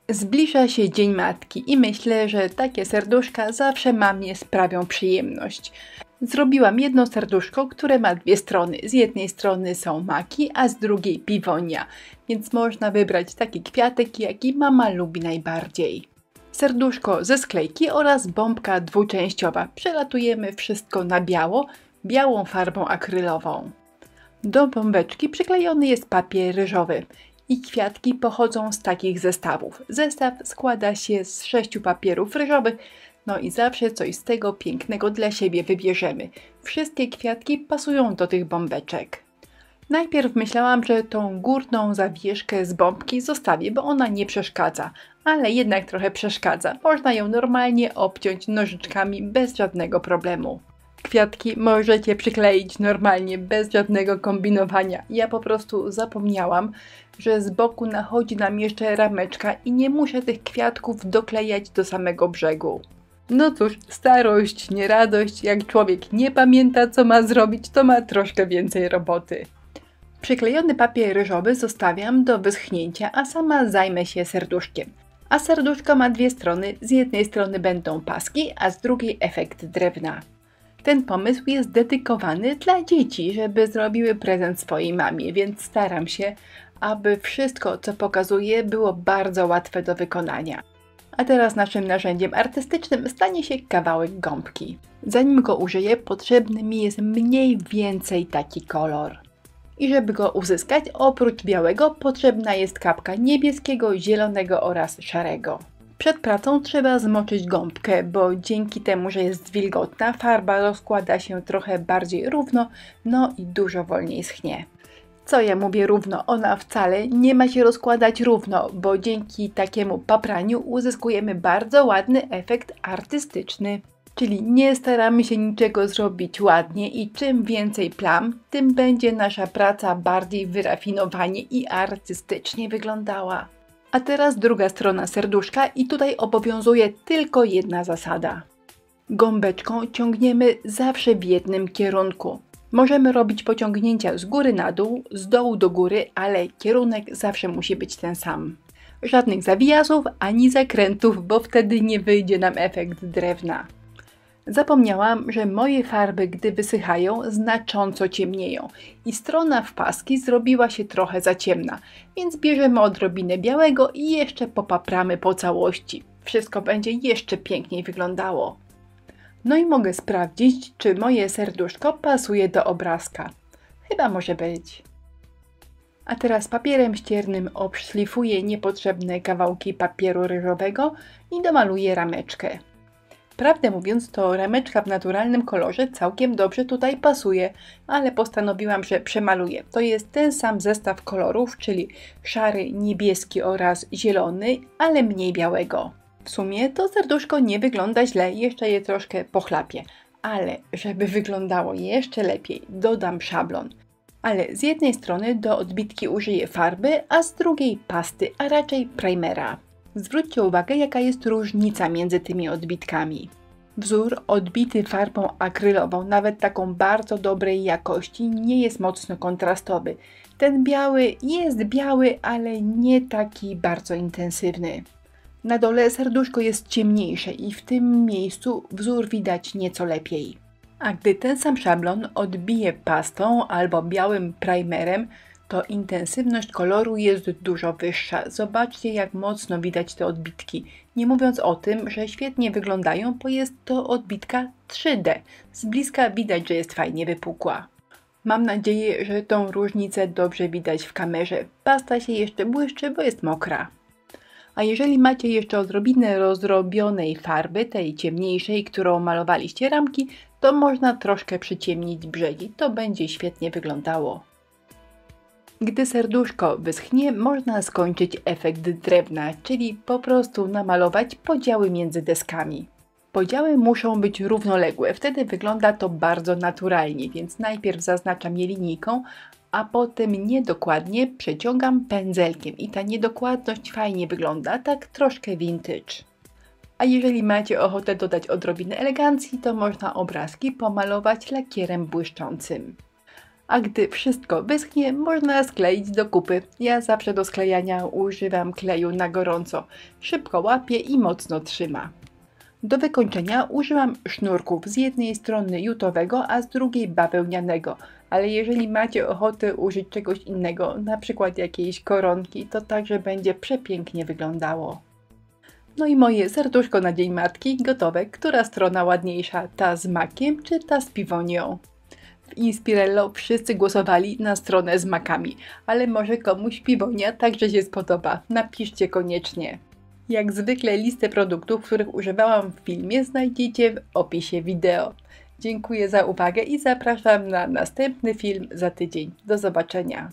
Zbliża się Dzień Matki i myślę, że takie serduszka zawsze mamie sprawią przyjemność. Zrobiłam jedno serduszko, które ma dwie strony. Z jednej strony są maki, a z drugiej piwonia, więc można wybrać taki kwiatek, jaki mama lubi najbardziej. Serduszko ze sklejki oraz bombka dwuczęściowa. Przelatujemy wszystko na biało, białą farbą akrylową. Do bombeczki przyklejony jest papier ryżowy i kwiatki pochodzą z takich zestawów. Zestaw składa się z 6 papierów ryżowych, no i zawsze coś z tego pięknego dla siebie wybierzemy. Wszystkie kwiatki pasują do tych bombeczek. Najpierw myślałam, że tą górną zawieszkę z bombki zostawię, bo ona nie przeszkadza, ale jednak trochę przeszkadza. Można ją normalnie obciąć nożyczkami bez żadnego problemu. Kwiatki możecie przykleić normalnie, bez żadnego kombinowania. Ja po prostu zapomniałam, że z boku nachodzi nam jeszcze rameczka i nie muszę tych kwiatków doklejać do samego brzegu. No cóż, starość, nie radość, jak człowiek nie pamięta co ma zrobić, to ma troszkę więcej roboty. Przyklejony papier ryżowy zostawiam do wyschnięcia, a sama zajmę się serduszkiem. A serduszko ma dwie strony, z jednej strony będą paski, a z drugiej efekt drewna. Ten pomysł jest dedykowany dla dzieci, żeby zrobiły prezent swojej mamie, więc staram się, aby wszystko, co pokazuję, było bardzo łatwe do wykonania. A teraz naszym narzędziem artystycznym stanie się kawałek gąbki. Zanim go użyję, potrzebny mi jest mniej więcej taki kolor. I żeby go uzyskać, oprócz białego potrzebna jest kapka niebieskiego, zielonego oraz szarego. Przed pracą trzeba zmoczyć gąbkę, bo dzięki temu, że jest wilgotna, farba rozkłada się trochę bardziej równo, no i dużo wolniej schnie. Co ja mówię równo, ona wcale nie ma się rozkładać równo, bo dzięki takiemu papraniu uzyskujemy bardzo ładny efekt artystyczny. Czyli nie staramy się niczego zrobić ładnie i czym więcej plam, tym będzie nasza praca bardziej wyrafinowanie i artystycznie wyglądała. A teraz druga strona serduszka i tutaj obowiązuje tylko jedna zasada. Gąbeczką ciągniemy zawsze w jednym kierunku. Możemy robić pociągnięcia z góry na dół, z dołu do góry, ale kierunek zawsze musi być ten sam. Żadnych zawijasów ani zakrętów, bo wtedy nie wyjdzie nam efekt drewna. Zapomniałam, że moje farby, gdy wysychają, znacząco ciemnieją i strona w paski zrobiła się trochę za ciemna, więc bierzemy odrobinę białego i jeszcze popapramy po całości. Wszystko będzie jeszcze piękniej wyglądało. No i mogę sprawdzić, czy moje serduszko pasuje do obrazka. Chyba może być. A teraz papierem ściernym obszlifuję niepotrzebne kawałki papieru ryżowego i domaluję rameczkę. Prawdę mówiąc, to rameczka w naturalnym kolorze całkiem dobrze tutaj pasuje, ale postanowiłam, że przemaluję. To jest ten sam zestaw kolorów, czyli szary, niebieski oraz zielony, ale mniej białego. W sumie to serduszko nie wygląda źle, jeszcze je troszkę pochlapię, ale żeby wyglądało jeszcze lepiej, dodam szablon. Ale z jednej strony do odbitki użyję farby, a z drugiej pasty, a raczej primera. Zwróćcie uwagę, jaka jest różnica między tymi odbitkami. Wzór odbity farbą akrylową, nawet taką bardzo dobrej jakości, nie jest mocno kontrastowy. Ten biały jest biały, ale nie taki bardzo intensywny. Na dole serduszko jest ciemniejsze i w tym miejscu wzór widać nieco lepiej. A gdy ten sam szablon odbije pastą albo białym primerem, to intensywność koloru jest dużo wyższa. Zobaczcie, jak mocno widać te odbitki. Nie mówiąc o tym, że świetnie wyglądają, bo jest to odbitka 3D. Z bliska widać, że jest fajnie wypukła. Mam nadzieję, że tą różnicę dobrze widać w kamerze. Pasta się jeszcze błyszczy, bo jest mokra. A jeżeli macie jeszcze odrobinę rozrobionej farby, tej ciemniejszej, którą malowaliście ramki, to można troszkę przyciemnić brzegi. To będzie świetnie wyglądało. Gdy serduszko wyschnie, można skończyć efekt drewna, czyli po prostu namalować podziały między deskami. Podziały muszą być równoległe, wtedy wygląda to bardzo naturalnie, więc najpierw zaznaczam je linijką, a potem niedokładnie przeciągam pędzelkiem i ta niedokładność fajnie wygląda, tak troszkę vintage. A jeżeli macie ochotę dodać odrobinę elegancji, to można obrazki pomalować lakierem błyszczącym. A gdy wszystko wyschnie, można skleić do kupy. Ja zawsze do sklejania używam kleju na gorąco. Szybko łapie i mocno trzyma. Do wykończenia użyłam sznurków, z jednej strony jutowego, a z drugiej bawełnianego. Ale jeżeli macie ochotę użyć czegoś innego, na przykład jakiejś koronki, to także będzie przepięknie wyglądało. No i moje serduszko na Dzień Matki gotowe. Która strona ładniejsza? Ta z makiem czy ta z piwonią? W Inspirello wszyscy głosowali na stronę z makami, ale może komuś piwonia także się spodoba. Napiszcie koniecznie. Jak zwykle listę produktów, których używałam w filmie, znajdziecie w opisie wideo. Dziękuję za uwagę i zapraszam na następny film za tydzień. Do zobaczenia.